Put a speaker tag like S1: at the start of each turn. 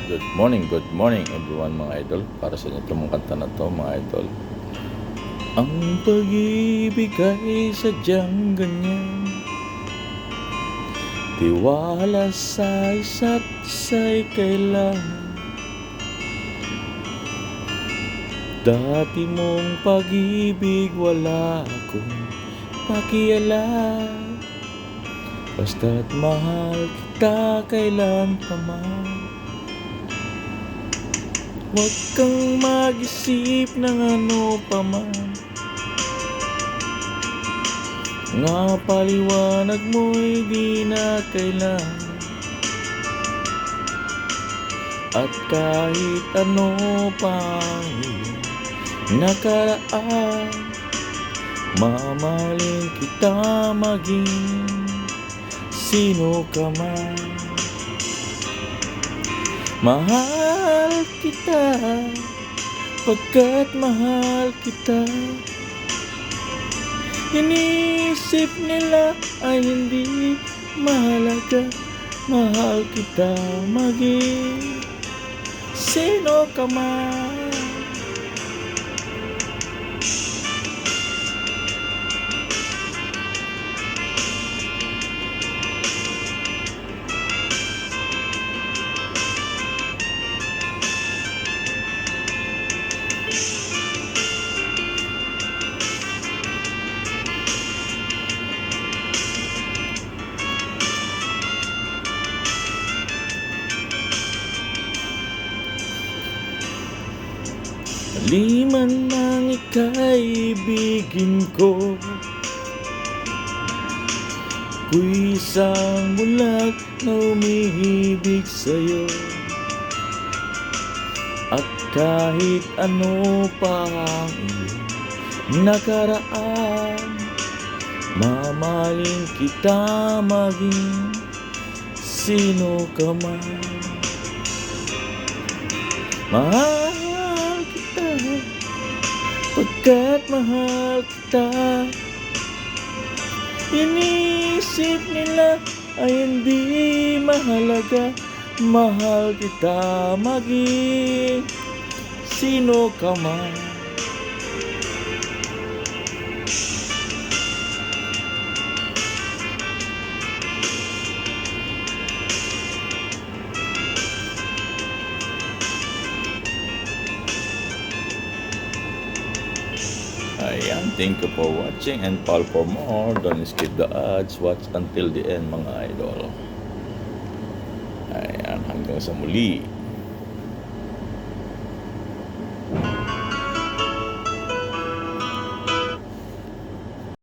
S1: Good morning everyone mga idol. Para sa inyo itong kanta na to mga idol. Ang pag-ibig ay sadyang ganyan, tiwala sa isa't isa'y kailangan. Dati mong pag-ibig wala akong pakialam, basta't mahal kita kailan pa man. Huwag kang mag-isip ng ano pa man, nga paliwanag mo'y di na kailangan. At kahit ano pa ang iyong nakaraan, mamahalin kita maging sino ka man. Mahal kita, pagkat mahal kita. Iniisip nila ay hindi mahalaga, mahal kita maging sino ka man. Maliman ang ika'y ibigin ko, ako'y isang bulag na umihibig sa'yo. At kahit ano pa ang iyong nakaraan, mamahalin kita maging sino ka man. Mahal kita, pagkat mahal kita. Iniisip nila ay hindi mahalaga, mahal kita maging sino ka man. Ayan, thank you for watching and call for more. Don't skip the ads. Watch until the end mga idol. Ayan, hanggang sa muli.